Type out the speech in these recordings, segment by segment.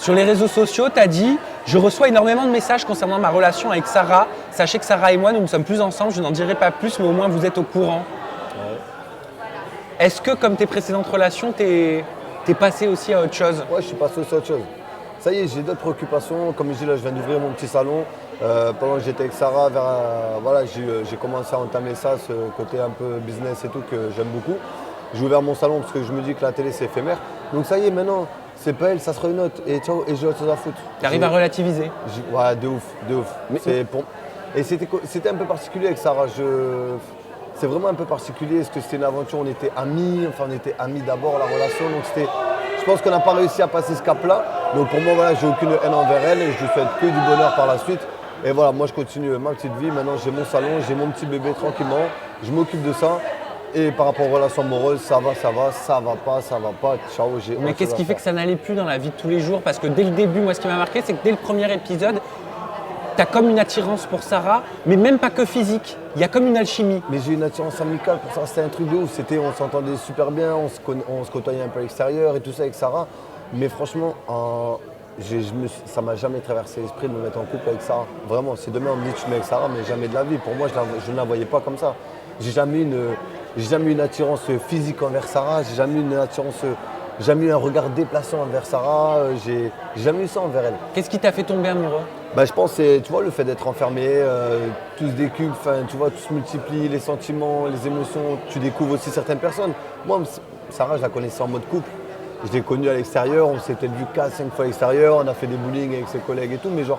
Sur les réseaux sociaux, tu as dit « Je reçois énormément de messages concernant ma relation avec Sarah. Sachez que Sarah et moi, nous ne sommes plus ensemble. Je n'en dirai pas plus, mais au moins vous êtes au courant. Est-ce que, comme tes précédentes relations, t'es passé aussi à autre chose? Ouais, je suis passé aussi à autre chose. Ça y est, j'ai d'autres préoccupations. Comme je dis là, je viens d'ouvrir mon petit salon. Pendant que j'étais avec Sarah, voilà, j'ai commencé à entamer ça, ce côté un peu business et tout que j'aime beaucoup. J'ai ouvert mon salon parce que je me dis que la télé c'est éphémère. Donc ça y est, maintenant, c'est pas elle, ça sera une autre. Et ciao, et j'ai autre chose à foutre. Tu arrives à relativiser? Ouais, de ouf, de ouf. Et c'était un peu particulier avec Sarah. C'est vraiment un peu particulier parce que c'était une aventure, on était amis, enfin on était amis d'abord, la relation. Donc je pense qu'on n'a pas réussi à passer ce cap-là. Donc pour moi, voilà, j'ai aucune haine envers elle et je lui souhaite que du bonheur par la suite. Et voilà, moi je continue ma petite vie. Maintenant j'ai mon salon, j'ai mon petit bébé tranquillement. Je m'occupe de ça. Et par rapport aux relations amoureuses, ça va, ça va pas, ciao, j'ai. Mais qu'est-ce qui fait que ça n'allait plus dans la vie de tous les jours? Parce que dès le début, moi ce qui m'a marqué, c'est que dès le premier épisode, tu as comme une attirance pour Sarah, mais même pas que physique. Il y a comme une alchimie. Mais j'ai une attirance amicale pour Sarah, c'était un truc de ouf. On s'entendait super bien, on se côtoyait un peu à l'extérieur et tout ça avec Sarah. Mais franchement, ça m'a jamais traversé l'esprit de me mettre en couple avec Sarah. Vraiment, si demain on me dit tu mets avec Sarah, mais jamais de la vie. Pour moi, je ne la voyais pas comme ça. J'ai jamais eu une attirance physique envers Sarah, j'ai jamais eu un regard déplaçant envers Sarah, j'ai jamais eu ça envers elle. Qu'est-ce qui t'a fait tomber amoureux? Je pense que c'est, tu vois, le fait d'être enfermé, tout se décuple, tu vois, tout se multiplie, les sentiments, les émotions, tu découvres aussi certaines personnes. Moi, Sarah, je la connaissais en mode couple. Je l'ai connue à l'extérieur, on s'est peut-être vu 4-5 fois à l'extérieur, on a fait des bowling avec ses collègues et tout, mais genre,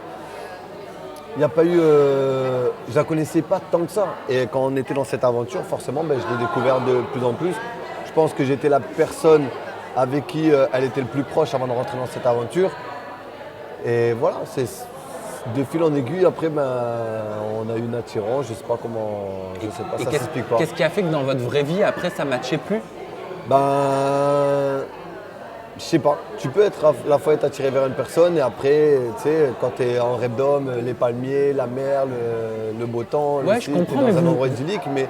il n'y a pas eu. Je la connaissais pas tant que ça. Et quand on était dans cette aventure, forcément, je l'ai découvert de plus en plus. Je pense que j'étais la personne avec qui elle était le plus proche avant de rentrer dans cette aventure. Et voilà, c'est de fil en aiguille. Après, on a eu une attirance. Je sais pas comment. Je sais pas, ça s'explique pas. Qu'est-ce qui a fait que dans votre vraie vie, après, ça ne matchait plus? Je sais pas, tu peux être à la fois être attiré vers une personne et après, tu sais, quand tu es en rêve d'homme, les palmiers, la mer, le beau temps, ouais, je comprends, dans un endroit idyllique, mais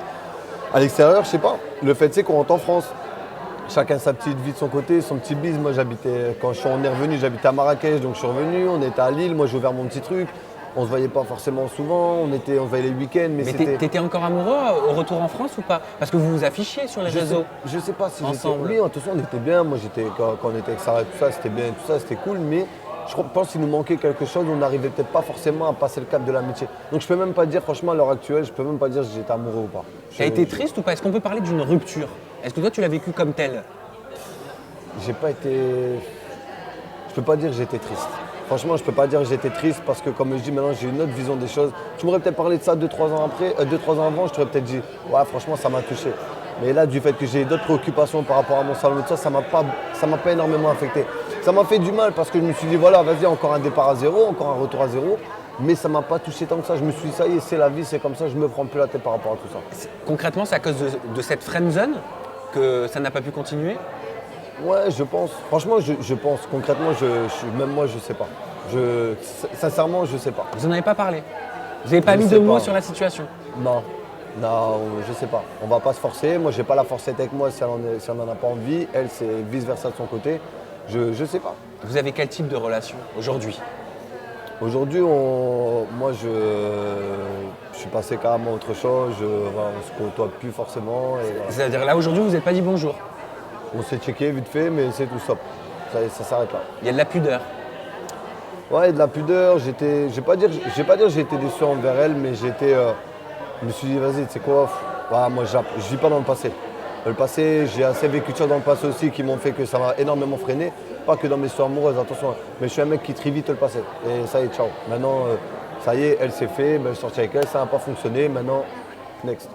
à l'extérieur, je sais pas. Le fait, c'est qu'on rentre en France, chacun sa petite vie de son côté, son petit bise. Moi, quand on est revenu, j'habitais à Marrakech, donc je suis revenu, on était à Lille, moi j'ai ouvert mon petit truc. On se voyait pas forcément souvent, on se voyait les week-ends. Mais t'étais encore amoureux au retour en France ou pas? Parce que vous vous affichiez sur les réseaux. Je sais pas si ensemble. Oui, de toute façon, on était bien. Moi, quand on était avec Sarah et tout ça, c'était bien, tout ça, c'était cool. Mais je pense qu'il nous manquait quelque chose. On n'arrivait peut-être pas forcément à passer le cap de l'amitié. Donc, je peux même pas dire, franchement, à l'heure actuelle, je peux même pas dire si j'étais amoureux ou pas. T'as été triste ou pas? Est-ce qu'on peut parler d'une rupture? Est-ce que toi, tu l'as vécu comme telle? J'ai pas été. Je peux pas dire que j'étais triste. Franchement, je peux pas dire que j'étais triste parce que, comme je dis, maintenant j'ai une autre vision des choses. Tu m'aurais peut-être parlé de ça 2-3 ans avant, je t'aurais peut-être dit, ouais, franchement, ça m'a touché. Mais là, du fait que j'ai d'autres préoccupations par rapport à mon salon et tout ça, ça m'a pas énormément affecté. Ça m'a fait du mal parce que je me suis dit, voilà, vas-y, encore un départ à zéro, encore un retour à zéro. Mais ça m'a pas touché tant que ça. Je me suis dit, ça y est, c'est la vie, c'est comme ça, je me prends plus la tête par rapport à tout ça. Concrètement, c'est à cause de cette friendzone que ça n'a pas pu continuer? Ouais, je pense. Franchement, je pense. Concrètement, même moi, je sais pas. Sincèrement, je sais pas. Vous n'en avez pas parlé? Vous n'avez pas mis de mots sur la situation? Non, je sais pas. On va pas se forcer. Moi, j'ai pas la forcette avec moi si elle n'en a pas envie. Elle, c'est vice-versa de son côté. Je sais pas. Vous avez quel type de relation aujourd'hui? Aujourd'hui, moi, je suis passé carrément à autre chose. Voilà, on se côtoie plus forcément. Voilà. C'est-à-dire là, aujourd'hui, vous n'êtes pas dit bonjour? On s'est checké vite fait, mais c'est tout, stop. Ça s'arrête là. Il y a de la pudeur? Ouais, de la pudeur. Je vais pas dire que j'ai été déçu envers elle, mais je me suis dit, vas-y, tu sais quoi, moi, je vis pas dans le passé. Le passé, j'ai assez vécu de choses dans le passé aussi qui m'ont fait que ça m'a énormément freiné. Pas que dans mes histoires amoureuses, attention. Mais je suis un mec qui trie vite le passé. Et ça y est, ciao. Maintenant, ça y est, elle s'est fait, je suis sorti avec elle, ça n'a pas fonctionné. Maintenant, next.